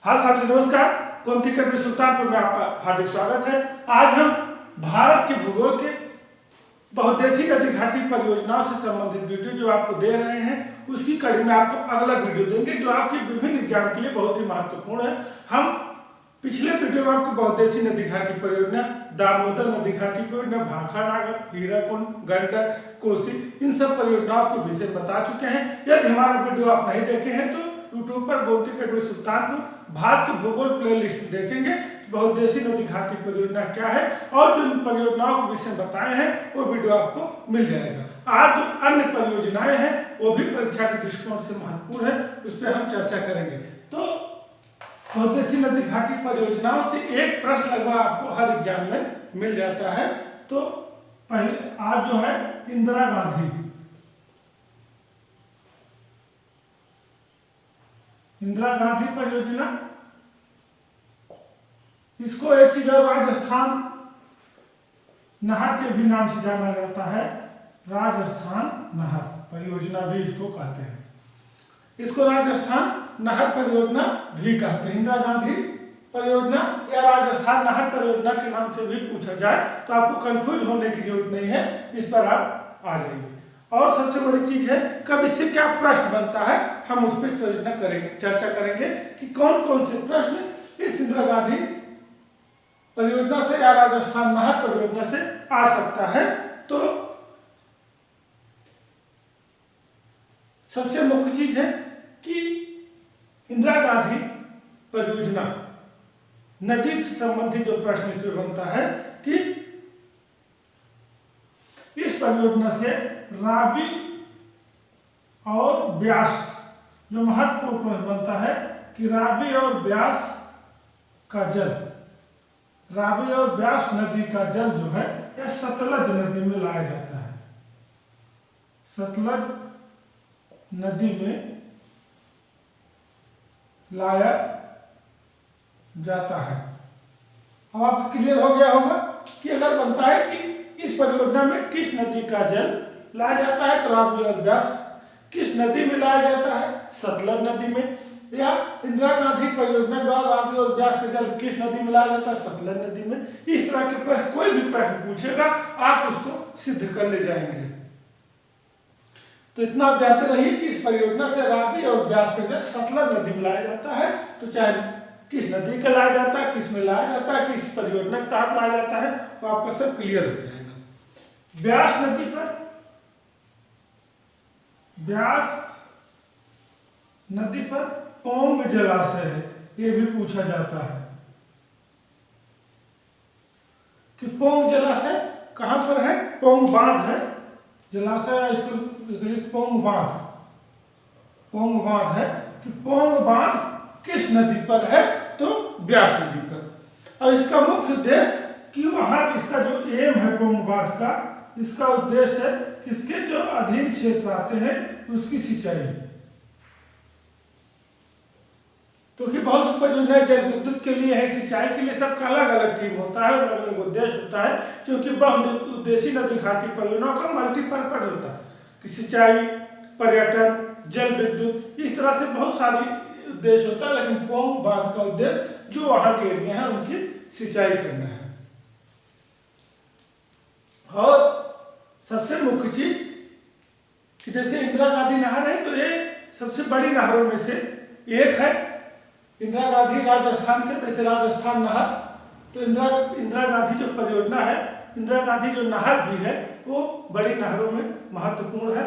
हाँ साथियों नमस्कार। गोमती अकेडमी सुल्तानपुर में आपका हार्दिक स्वागत है। आज हम भारत के भूगोल के बहुउद्देशीय नदी घाटी परियोजनाओं से संबंधित वीडियो जो आपको दे रहे हैं उसकी कड़ी में आपको अगला वीडियो देंगे जो आपके विभिन्न एग्जाम के लिए बहुत ही महत्वपूर्ण है। हम पिछले वीडियो में आपको बहुउद्देशीय नदी घाटी परियोजना, दामोदर नदी घाटी परियोजना, भाखानागर, हीराकुंड, गंडक, कोसी इन सब परियोजनाओं के विषय बता चुके हैं। यदि हमारा वीडियो आप नहीं देखे हैं तो यूट्यूब पर गोमती अकेडमी सुल्तानपुर भारत के भूगोल प्लेलिस्ट देखेंगे। बहुउद्देशीय नदी घाटी परियोजना क्या है और जो इन परियोजनाओं के विषय बताए हैं वो वीडियो आपको मिल जाएगा। आज जो अन्य परियोजनाएं हैं वो भी परीक्षा के दृष्टिकोण से महत्वपूर्ण है, उस पर हम चर्चा करेंगे। तो बहुउद्देशीय नदी घाटी परियोजनाओं से एक प्रश्न लगभग आपको हर एग्जाम में मिल जाता है। तो पहले आज जो है इंदिरा गांधी परियोजना, इसको एक चीज और राजस्थान नहर के भी नाम से जाना जाता है। राजस्थान नहर परियोजना भी इसको कहते हैं। इसको राजस्थान नहर परियोजना भी कहते हैं। इंदिरा गांधी परियोजना या राजस्थान नहर परियोजना के नाम से भी पूछा जाए तो आपको कंफ्यूज होने की जरूरत नहीं है, इस पर आप आ जाएंगे। और सबसे बड़ी चीज है कब इससे क्या प्रश्न बनता है, हम उस पर चर्चा करेंगे कि कौन कौन से प्रश्न इस इंदिरा गांधी परियोजना से या राजस्थान नहर परियोजना से आ सकता है। तो सबसे मुख्य चीज है कि इंदिरा गांधी परियोजना नदी से संबंधित जो प्रश्न इसमें बनता है कि इस परियोजना से रावी और ब्यास, जो महत्वपूर्ण प्रश्न बनता है कि रावी और ब्यास का जल, रावी और ब्यास नदी का जल जो है यह सतलज नदी में लाया जाता है। सतलज नदी में लाया जाता है। अब आपको क्लियर हो गया होगा कि अगर बनता है कि इस परियोजना में किस नदी का जल लाया जाता है तो रावी और ब्यास, किस नदी में लाया जाता है सतलज नदी में, या इंदिरा गांधी परियोजना द्वारा रावी और ब्यास का जल किस नदी में लाया जाता है सतलज नदी में। इस तरह के प्रश्न कोई भी प्रश्न पूछेगा आप उसको सिद्ध कर ले जाएंगे। तो इतना आप जानते रहिए कि इस परियोजना से रावी और ब्यास का जल सतलज नदी में लाया जाता है। तो चाहे किस नदी का लाया जाता है, किस में लाया जाता है, किस परियोजना के तहत लाया जाता है, तो आपका सब क्लियर हो जाएगा। ब्यास नदी पर, ब्यास नदी पर पोंग जलाशय है, ये भी पूछा जाता है कि पोंग जलाशय कहां पर है। पोंग बांध है जलाशय, इसको पोंग बांध, पोंग बांध है कि पोंग बांध किस नदी पर है तो ब्यास नदी पर। और इसका मुख्य उद्देश्य कि वहां इसका जो एम है पोंग बांध का, इसका उद्देश्य है किसके जो अधीन क्षेत्र आते हैं उसकी सिंचाई। क्योंकि बहुत सी परियोजनाएं जल विद्युत के लिए है, सिंचाई के लिए, सबका अलग अलग थीम होता है, अलग अलग उद्देश्य होता है। क्योंकि बहुउद्देशीय नदी घाटी परियोजनाओं का मल्टीपर्पज होता है कि सिंचाई, पर्यटन, जल विद्युत, इस तरह से बहुत सारी उद्देश्य होता है। लेकिन पोंग बांध का उद्देश्य जो वहां के एरिया है उनकी सिंचाई करना है। और सबसे मुख्य चीज कि जैसे इंदिरा गांधी नहर है तो ये सबसे बड़ी नहरों में से एक है। इंदिरा गांधी राजस्थान के, जैसे राजस्थान नहर, तो इंदिरा गांधी जो परियोजना है, इंदिरा गांधी जो नहर भी है वो बड़ी नहरों में महत्वपूर्ण है।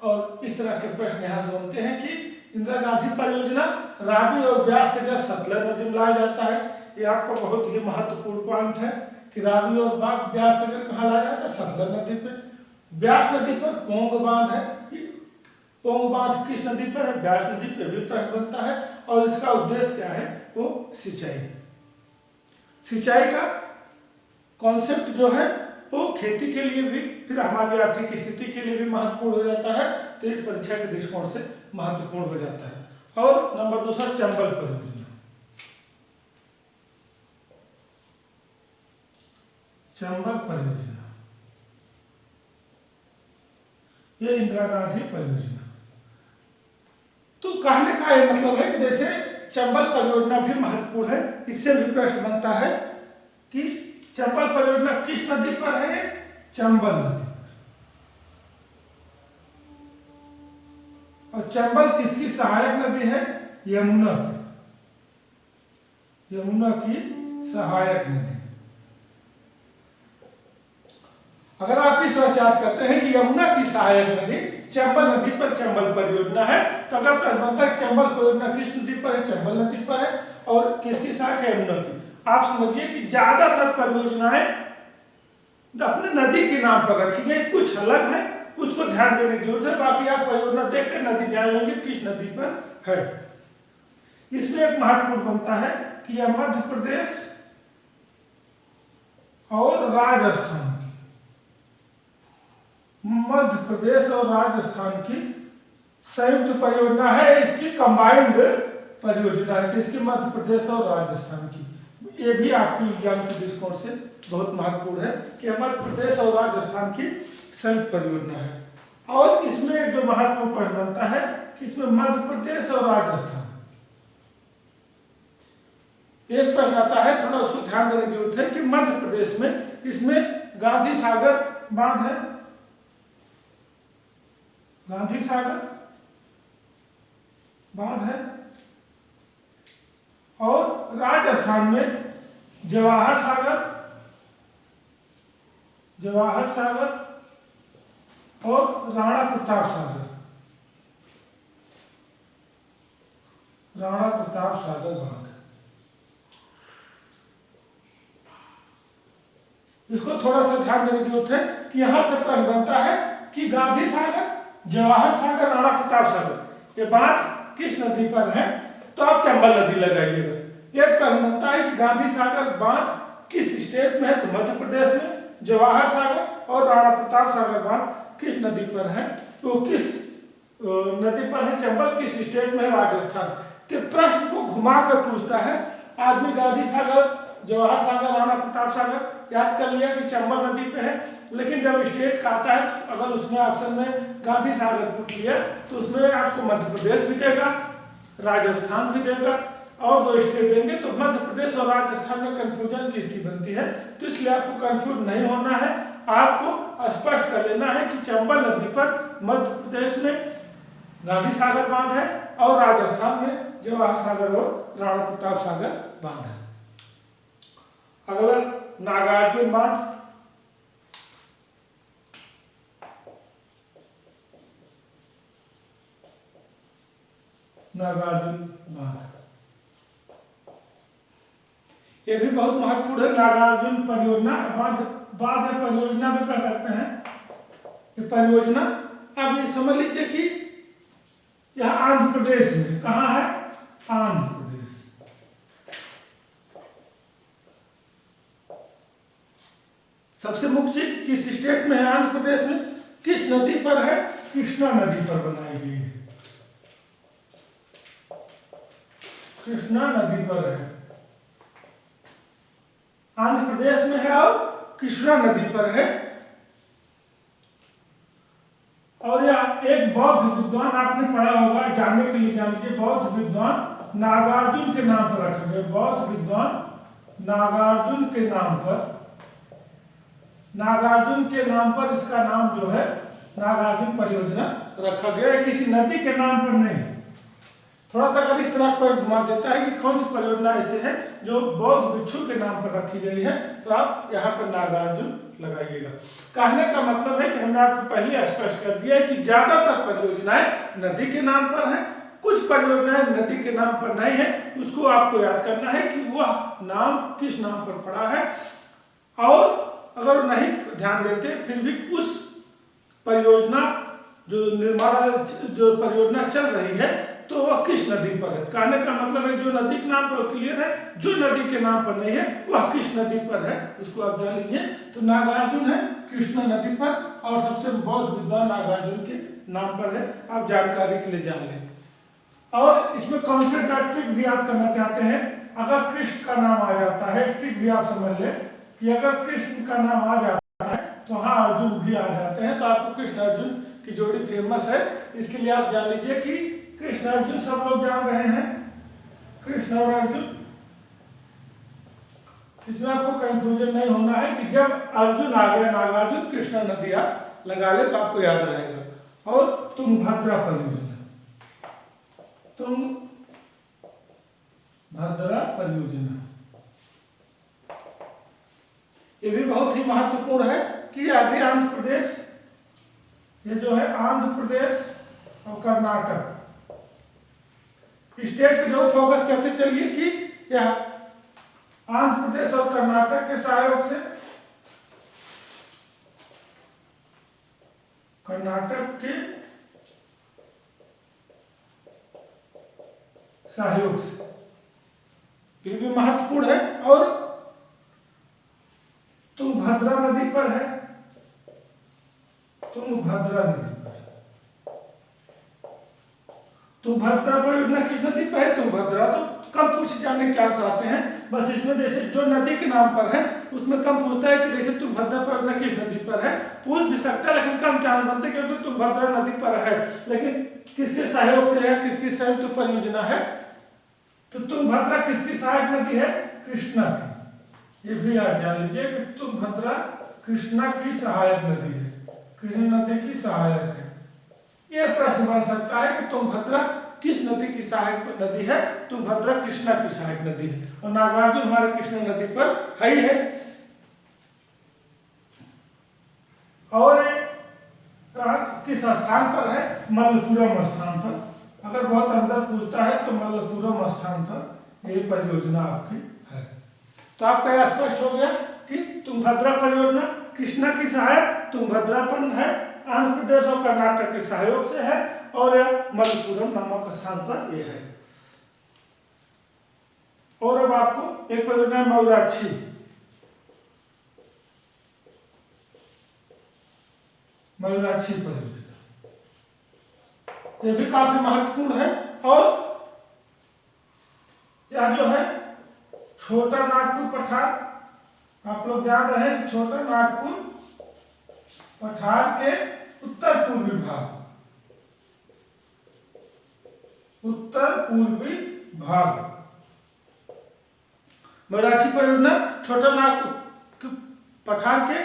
और इस तरह के प्रश्न यहाँ से बनते हैं कि इंदिरा गांधी परियोजना रावी और ब्यास के जल सतलज नदी में लाया जाता है। ये आपका बहुत ही महत्वपूर्ण पॉइंट है कि रावी और ब्यास का जल कहाँ लाया जाता है सतलज नदी पे। ब्यास नदी पर पोंग बांध है, पोंग बांध किस नदी पर है, ब्यास नदी पर भी प्रश्न बनता है। और इसका उद्देश्य क्या है वो सिंचाई। सिंचाई का कॉन्सेप्ट जो है वो खेती के लिए भी, फिर हमारी आर्थिक स्थिति के लिए भी महत्वपूर्ण हो जाता है। तो एक परीक्षा के दृष्टिकोण से महत्वपूर्ण हो जाता है। और नंबर दूसरा चंबल परियोजना, चंबल परियोजना, ये इंदिरा गांधी परियोजना। तो कहने का ये मतलब है कि जैसे चंबल परियोजना भी महत्वपूर्ण है। इससे भी प्रश्न बनता है कि चंबल परियोजना किस नदी पर है? चंबल नदी पर। और चंबल किसकी सहायक नदी है? यमुना की। यमुना की सहायक नदी। अगर आप इस तरह से याद करते हैं कि यमुना की सहायक नदी चंबल नदी पर चंबल परियोजना है, तो अगर प्रश्न बनता है चंबल परियोजना किस नदी पर है? चंबल नदी पर है। और किसकी सहायक है? यमुना की। आप समझिए कि ज्यादातर परियोजनाएं अपने नदी के नाम पर रखी गई, कुछ अलग है, उसको ध्यान देने की जरूरत है। बाकी आप परियोजना देख कर नदी जान लेंगे किस नदी पर है। इसमें एक महत्वपूर्ण बनता है कि यह मध्य प्रदेश और राजस्थान की, मध्य प्रदेश और राजस्थान की संयुक्त परियोजना है। इसकी कंबाइंड परियोजना है कि इसकी मध्य प्रदेश और राजस्थान की। ये भी आपकी एग्जाम के दृष्टिकोण से बहुत महत्वपूर्ण है कि मध्य प्रदेश और राजस्थान की संयुक्त परियोजना है। और इसमें जो महत्वपूर्ण प्रश्न बनता है कि इसमें मध्य प्रदेश और राजस्थान, एक प्रश्न आता है, थोड़ा उसको ध्यान देने की जरूरत है कि मध्य प्रदेश में इसमें गांधी सागर बांध है, गांधी सागर बांध है। और राजस्थान में जवाहर सागर, जवाहर सागर और राणा प्रताप सागर, राणा प्रताप सागर बांध। इसको थोड़ा सा ध्यान देने की जरूरत है कि यहां से प्रश्न बनता है कि गांधी सागर, जवाहर सागर, राणा प्रताप सागर ये बांध किस नदी पर है? तो आप चंबल नदी लगाइएगा। एक प्रश्न बनता है कि गांधी सागर बांध किस स्टेट में है? तो मध्य प्रदेश में। जवाहर सागर और राणा प्रताप सागर बांध किस नदी पर है? तो किस नदी पर है? चंबल। किस स्टेट में है? राजस्थान। तो प्रश्न को घुमाकर पूछता है। आदमी गांधी सागर, जवाहर सागर, राणा प्रताप सागर याद कर लिया कि चंबल नदी पे है, लेकिन जब स्टेट का आता है तो अगर उसने ऑप्शन में गांधी सागर पूछ लिया तो उसमें आपको मध्य प्रदेश भी देगा, राजस्थान भी देगा और दो स्टेट देंगे। तो मध्य प्रदेश और राजस्थान में कंफ्यूजन की स्थिति बनती है। तो इसलिए आपको कंफ्यूज नहीं होना है, आपको स्पष्ट कर लेना है कि चंबल नदी पर मध्य प्रदेश में गांधी सागर बांध है और राजस्थान में जवाहर सागर और राणा प्रताप सागर बांध है। अगला नागार्जुन बांध, नागार्जुन बांध ये भी बहुत महत्वपूर्ण है। नागार्जुन परियोजना बांध परियोजना भी कर सकते हैं ये परियोजना। अब ये समझ लीजिए कि यह आंध्र प्रदेश में कहाँ है? आंध्र प्रदेश। सबसे मुख्य चीज किस स्टेट में है? आंध्र प्रदेश में। किस नदी पर है? कृष्णा नदी पर बनाई गई है, कृष्णा नदी पर है, आंध्र प्रदेश में है और कृष्णा नदी पर है। और यह एक बौद्ध विद्वान, आपने पढ़ा होगा, जानने के लिए जान लीजिए, बौद्ध विद्वान नागार्जुन के नाम पर रखे गए। बौद्ध विद्वान नागार्जुन के नाम पर, नागार्जुन के नाम पर इसका नाम जो है नागार्जुन परियोजना रखा गया है, किसी नदी के नाम पर नहीं। थोड़ा सा अगर इस तरह पर घुमा देता है कि कौन सी परियोजना ऐसे है जो बौद्ध भिक्षु के नाम पर रखी गई है, तो आप यहाँ पर नागार्जुन लगाइएगा। कहने का मतलब है कि हमने आपको पहले स्पष्ट कर दिया है कि ज्यादातर परियोजनाएं नदी के नाम पर हैं, कुछ परियोजनाएं नदी के नाम पर नहीं है। उसको आपको याद करना है कि वह नाम किस नाम पर पड़ा है, और अगर नहीं ध्यान देते फिर भी उस परियोजना जो निर्माण जो परियोजना चल रही है तो वह किस नदी पर है। कहने का मतलब है जो नदी के नाम पर क्लियर है, जो नदी के नाम पर नहीं है वह किस नदी पर है, उसको आप जान लीजिए। तो नागार्जुन है कृष्णा नदी पर, और सबसे बौद्ध विद्वान नागार्जुन के नाम पर है, आप जानकारी के लिए जान लें। और इसमें कौन से ट्रिक भी आप करना चाहते हैं, अगर कृष्ण का नाम आ जाता है, ट्रिक भी आप समझ लें कि अगर कृष्ण का नाम आ जाता है तो हाँ अर्जुन भी आ जाते हैं, तो आपको कृष्ण अर्जुन की जोड़ी फेमस है। इसके लिए आप जान लीजिए कि कृष्ण अर्जुन सब लोग जान रहे हैं, कृष्ण और अर्जुन। इसमें आपको कंफ्यूजन नहीं होना है कि जब अर्जुन आ गया, नागार्जुन कृष्णा नदियाँ लगा ले तो आपको याद रहेगा। और तुंगभद्रा परियोजना, तुंगभद्रा परियोजना, ये भी बहुत ही महत्वपूर्ण है कि अभी आंध्र प्रदेश, ये जो है आंध्र प्रदेश और कर्नाटक स्टेट को जो फोकस करते चलिए कि यह आंध्र प्रदेश और कर्नाटक के सहयोग से, कर्नाटक के सहयोग से, ये भी महत्वपूर्ण है। और तुंगभद्रा नदी पर है, तुंगभद्रा नदी पर, तुंगभद्रा परियोजना किस नदी पर है? तुंगभद्रा तो कम पूछे जाने के चांस आते हैं, बस इसमें जैसे जो नदी के नाम पर है उसमें कम पूछता है कि जैसे तुंगभद्रा परियोजना किस नदी पर है, पूछ भी सकता है लेकिन कम चांस बनते क्योंकि तुंगभद्रा नदी पर है। लेकिन किसके सहयोग से है, किसकी संयुक्त परियोजना है? तो तुंगभद्रा किसकी सहायक नदी है? कृष्णा की। ये भी आप जान लीजिए कि तुंगभद्रा कृष्णा की सहायक नदी है, कृष्ण नदी की सहायक है। यह प्रश्न बन सकता है कि तुंगभद्रा किस नदी की सहायक नदी है? तुंगभद्रा कृष्णा की सहायक नदी है और नागार्जुन हमारे कृष्णा नदी पर है ही है। और किस स्थान पर है? मल्लपुरम स्थान पर। अगर बहुत अंदर पूछता है तो मल्लपुरम स्थान पर ये परियोजना आपकी है। तो आपका यह स्पष्ट हो गया कि तुंगभद्रा परियोजना कृष्णा की सहायक, तुंगभद्रापन है आंध्र प्रदेश और कर्नाटक के सहयोग से है और यह मल्लपुरम नामक स्थान पर यह है। और अब आपको एक परियोजना मयूराक्षी, मयूराक्षी परियोजना, यह भी काफी महत्वपूर्ण है। और यह जो है छोटा नागपुर पठार, आप लोग जान रहे हैं कि छोटा नागपुर पठार के उत्तर पूर्वी भाग, उत्तर पूर्वी भाग, मयूराक्षी परियोजना छोटा नागपुर पठार के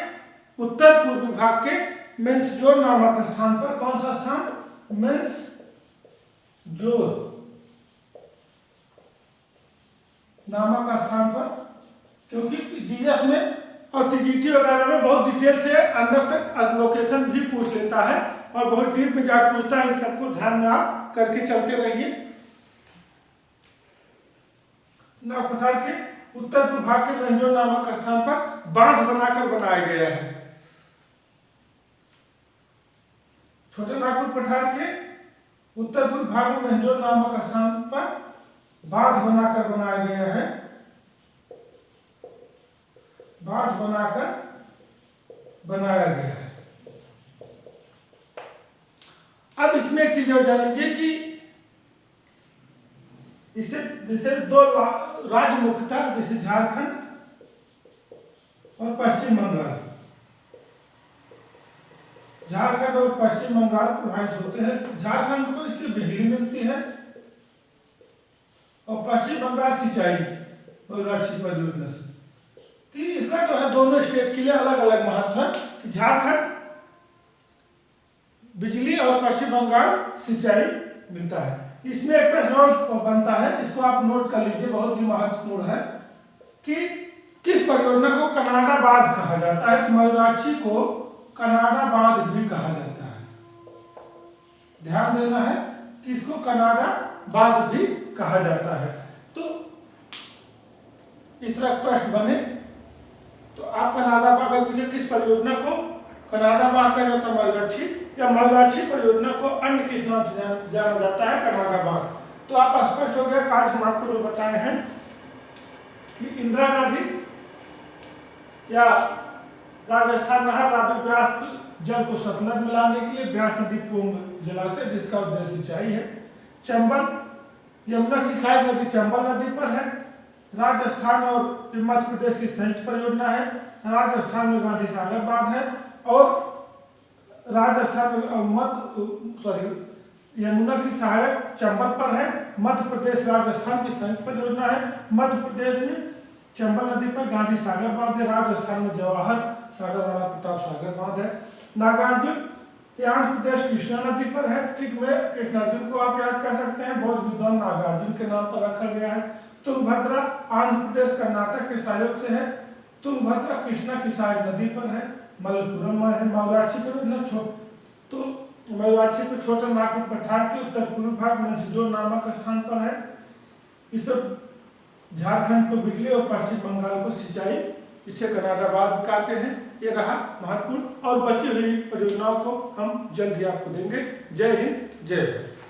उत्तर पूर्वी भाग के मेंसजोर नामक स्थान पर, कौन सा स्थान? मेंसजोर नामक स्थान पर, क्योंकि जीएस में और टीजीटी वगैरह में बहुत डिटेल से अंदर तक लोकेशन भी पूछ लेता है और बहुत डीप में जाकर पूछता है। इन सबको ध्यान में आप करके चलते रहिए। पठार के उत्तर पूर्व भाग के मेंसजोर नामक स्थान पर बांध बनाकर बनाया गया है। छोटे नागपुर पठार के उत्तर पूर्व भाग में मेंसजोर नामक स्थान पर बांध बनाकर बनाया गया है, बांध बनाकर बनाया गया है। अब इसमें एक चीज और जान लीजिए कि इसे जैसे दो राज्य मुख्यतः जैसे झारखंड और पश्चिम बंगाल, झारखंड और पश्चिम बंगाल प्रभावित होते हैं। झारखंड को इससे बिजली मिलती है और पश्चिम बंगाल सिंचाई और राशि परियोजना से। इसका जो है दोनों स्टेट के लिए अलग अलग महत्व है। झारखंड बिजली और पश्चिम बंगाल सिंचाई मिलता है। इसमें एक प्रश्न और बनता है, इसको आप नोट कर लीजिए, बहुत ही महत्वपूर्ण है कि किस परियोजना को कनाडा बांध कहा जाता है? तो मयूराक्षी को कनाडा बांध भी कहा जाता है। ध्यान देना है कि इसको कनाडा बांध भी कहा जाता है। तो इस तरह प्रश्न बने तो आप कनाडा बांध, अगर पूछे किस परियोजना को कनाडा बांध कहा जाता है? मयूराक्षी, या मयूराक्षी परियोजना को अन्य किस नाम से जाना जाता है? कनाडा बांध। तो आप स्पष्ट हो गया। आज हम आपको जो बताए हैं कि इंदिरा गांधी या राजस्थान नहर रावी ब्यास जल को सतलज में लाने के लिए ब्यास नदी पोंग जलाशय, जिसका उद्देश्य सिंचाई है। चंबल यमुना की सहायक नदी चंबल नदी पर है। राजस्थान और मध्य प्रदेश की संयुक्त परियोजना है। राजस्थान में गांधी सागर बांध है और राजस्थान में यमुना की सहायक चंबल पर है। मध्य प्रदेश राजस्थान की संयुक्त परियोजना है। मध्य प्रदेश में चंबल नदी पर गांधी सागर बांध है। राजस्थान में जवाहर सागर बड़ा प्रताप सागर बांध है। नागार्जुन ये आंध्र प्रदेश कृष्णा नदी पर है। ठीक में कृष्णार्जुन को आप याद कर सकते हैं, बौद्ध विद्वान नागार्जुन के नाम पर रखा गया है। तुंगभद्रा आंध्र प्रदेश कर्नाटक के सहयोग से है। तुंगभद्रा कृष्णा की सहायक नदी पर है। मलप्पुरम है। मयूराक्षी परियोजना तो मयूराक्षी को छोटा नागपुर पठार के उत्तर पूर्व भाग में सिजोर नामक स्थान पर है। इस पर झारखंड को बिजली और पश्चिम बंगाल को सिंचाई, इससे कनाडाबाद कहते हैं। ये रहा महत्वपूर्ण, और बची हुई परियोजनाओं को हम जल्द ही आपको देंगे। जय हिंद, जय भारत।